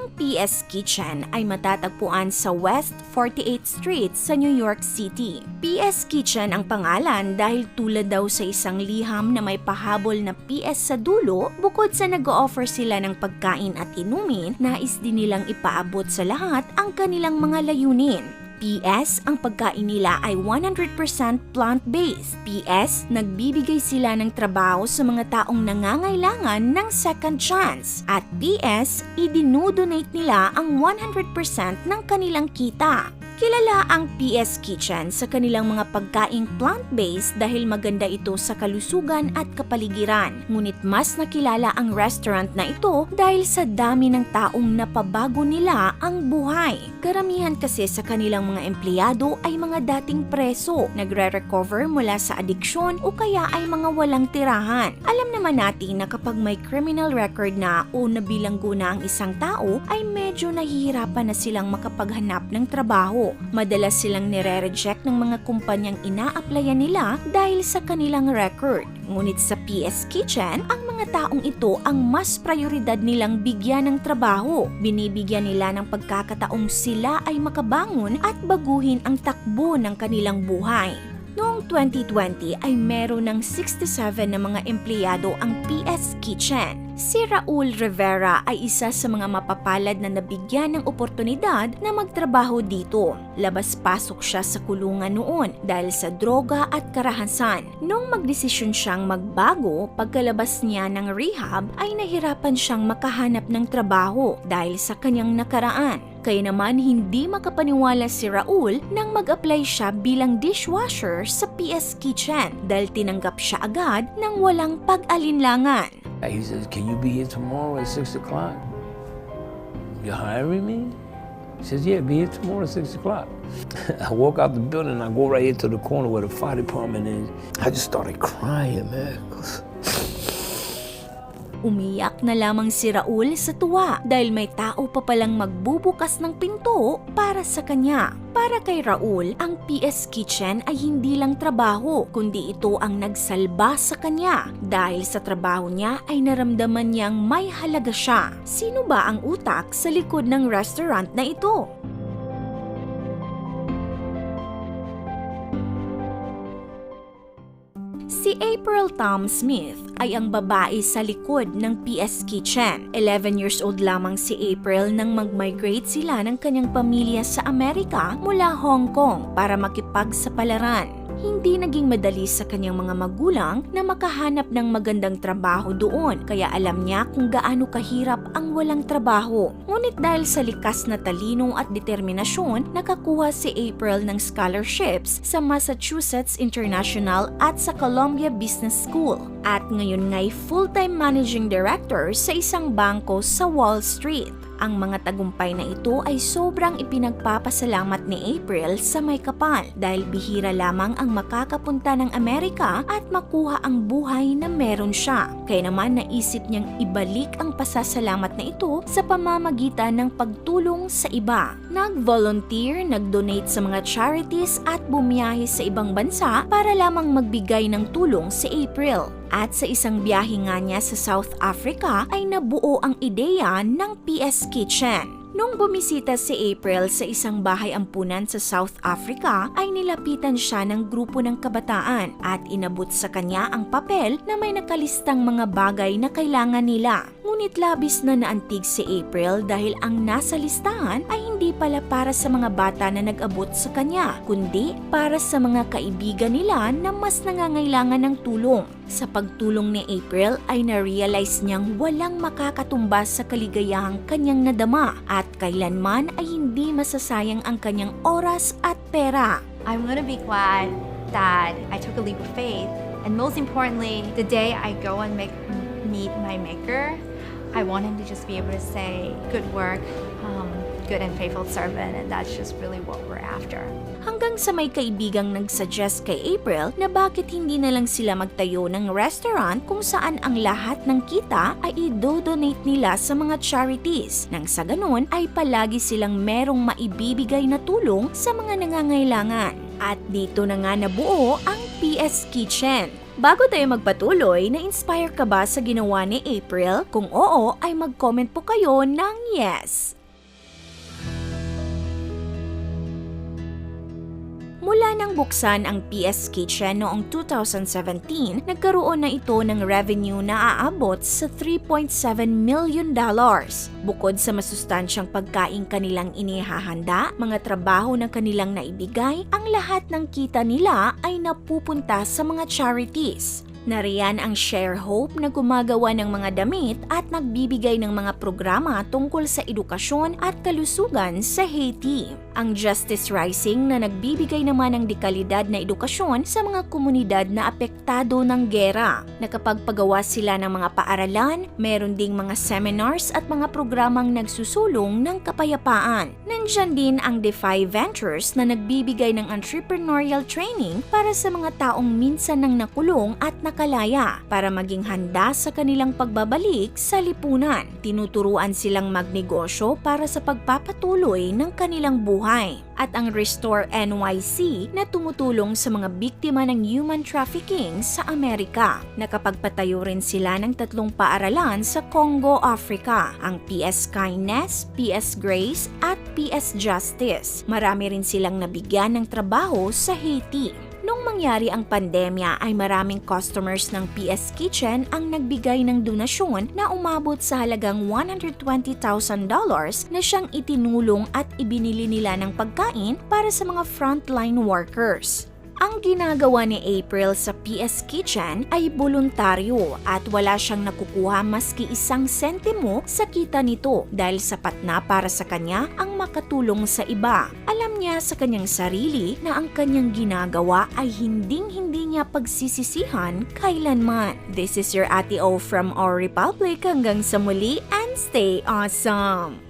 Ang PS Kitchen ay matatagpuan sa West 48th Street sa New York City. PS Kitchen ang pangalan dahil tulad daw sa isang liham na may pahabol na PS sa dulo, bukod sa nag-o-offer sila ng pagkain at inumin, nais din nilang ipaabot sa lahat ang kanilang mga layunin. PS, ang pagkain nila ay 100% plant-based. PS, nagbibigay sila ng trabaho sa mga taong nangangailangan ng second chance. At PS, idinodonate nila ang 100% ng kanilang kita. Kilala ang PS Kitchen sa kanilang mga pagkaing plant-based dahil maganda ito sa kalusugan at kapaligiran. Ngunit mas nakilala ang restaurant na ito dahil sa dami ng taong napabago nila ang buhay. Karamihan kasi sa kanilang mga empleyado ay mga dating preso, nagre-recover mula sa adiksyon o kaya ay mga walang tirahan. Alam naman natin na kapag may criminal record na o nabilanggo na ang isang tao ay medyo nahihirapan na silang makapaghanap ng trabaho. Madalas silang nire-reject ng mga kumpanyang ina-applyan nila dahil sa kanilang record. Ngunit sa PS Kitchen, ang mga taong ito ang mas prioridad nilang bigyan ng trabaho. Binibigyan nila ng pagkakataong sila ay makabangon at baguhin ang takbo ng kanilang buhay. Noong 2020 ay meron ng 67 na mga empleyado ang PS Kitchen. Si Raul Rivera ay isa sa mga mapapalad na nabigyan ng oportunidad na magtrabaho dito. Labas-pasok siya sa kulungan noon dahil sa droga at karahasan. Noong magdesisyon siyang magbago, pagkalabas niya ng rehab ay nahirapan siyang makahanap ng trabaho dahil sa kanyang nakaraan. Kaya naman hindi makapaniwala si Raul nang mag-apply siya bilang dishwasher sa PS Kitchen dahil tinanggap siya agad ng walang pag-alinlangan. He says, "Can you be here tomorrow at 6 o'clock? You're hiring me?" He says, "Yeah, be here tomorrow at 6 o'clock." I walk out the building and I go right into the corner where the fire department is. I just started crying, man. Umiyak na lamang si Raul sa tuwa dahil may tao pa palang magbubukas ng pinto para sa kanya. Para kay Raul, ang PS Kitchen ay hindi lang trabaho, kundi ito ang nagsalba sa kanya. Dahil sa trabaho niya ay naramdaman niyang may halaga siya. Sino ba ang utak sa likod ng restaurant na ito? Si April Tom Smith ay ang babae sa likod ng PS Kitchen. 11 years old lamang si April nang mag-migrate sila ng kanyang pamilya sa Amerika mula Hong Kong para makipagsapalaran. Hindi naging madali sa kanyang mga magulang na makahanap ng magandang trabaho doon, kaya alam niya kung gaano kahirap ang walang trabaho. Ngunit dahil sa likas na talino at determinasyon, nakakuha si April ng scholarships sa Massachusetts International at sa Columbia Business School. At ngayon nga'y full-time managing director sa isang bangko sa Wall Street. Ang mga tagumpay na ito ay sobrang ipinagpapasalamat ni April sa may kapal dahil bihira lamang ang makakapunta ng Amerika at makuha ang buhay na meron siya. Kaya naman naisip niyang ibalik ang pasasalamat na ito sa pamamagitan ng pagtulong sa iba. Nag-volunteer, nag-donate sa mga charities at bumiyahe sa ibang bansa para lamang magbigay ng tulong si April. At sa isang biyahe nga niya sa South Africa ay nabuo ang ideya ng PS Kitchen. Nung bumisita si April sa isang bahay ampunan sa South Africa, ay nilapitan siya ng grupo ng kabataan at inabot sa kanya ang papel na may nakalistang mga bagay na kailangan nila. Ngunit labis na naantig si April dahil ang nasa listahan ay hindi pala para sa mga bata na nag-abot sa kanya, kundi para sa mga kaibigan nila na mas nangangailangan ng tulong. Sa pagtulong ni April ay na-realize niyang walang makakatumbas sa kaligayahang kanyang nadama at kailanman ay hindi masasayang ang kanyang oras at pera. I'm gonna be glad that I took a leap of faith, and most importantly, the day I go and meet my maker, I want him to just be able to say, "Good work, good and faithful servant," and that's just really what we're after. Hanggang sa may kaibigang nag-suggest kay April na bakit hindi na lang sila magtayo ng restaurant kung saan ang lahat ng kita ay i-donate nila sa mga charities. Nang sa ganun ay palagi silang merong maibibigay na tulong sa mga nangangailangan. At dito na nga nabuo ang PS Kitchen. Bago tayo magpatuloy, na-inspire ka ba sa ginawa ni April? Kung oo, ay mag-comment po kayo ng yes. Mula nang buksan ang PS Kitchen noong 2017, nagkaroon na ito ng revenue na aabot sa $3.7 million. Bukod sa masustansyang pagkain kanilang inihahanda, mga trabaho na kanilang naibigay, ang lahat ng kita nila ay napupunta sa mga charities. Nariyan ang Share Hope na gumagawa ng mga damit at nagbibigay ng mga programa tungkol sa edukasyon at kalusugan sa Haiti. Ang Justice Rising na nagbibigay naman ng dekalidad na edukasyon sa mga komunidad na apektado ng gera. Nakapagpagawa sila ng mga paaralan, meron ding mga seminars at mga programang nagsusulong ng kapayapaan. Nandyan din ang Defy Ventures na nagbibigay ng entrepreneurial training para sa mga taong minsan nang nakulong at nakalaya para maging handa sa kanilang pagbabalik sa lipunan. Tinuturuan silang magnegosyo para sa pagpapatuloy ng kanilang buhay. At ang Restore NYC na tumutulong sa mga biktima ng human trafficking sa Amerika. Nakapagpatayo rin sila ng 3 paaralan sa Congo, Africa, ang PS Kindness, PS Grace at PS Justice. Marami rin silang nabigyan ng trabaho sa Haiti. Nung mangyari ang pandemya ay maraming customers ng PS Kitchen ang nagbigay ng donasyon na umabot sa halagang $120,000 na siyang itinulong at ibinili nila ng pagkain para sa mga frontline workers. Ang ginagawa ni April sa PS Kitchen ay voluntaryo at wala siyang nakukuha maski 1 sentimo sa kita nito dahil sapat na para sa kanya ang makatulong sa iba. Alam niya sa kanyang sarili na ang kanyang ginagawa ay hinding-hindi niya pagsisisihan kailanman. This is your Ate O from Our Republic. Hanggang sa muli and stay awesome!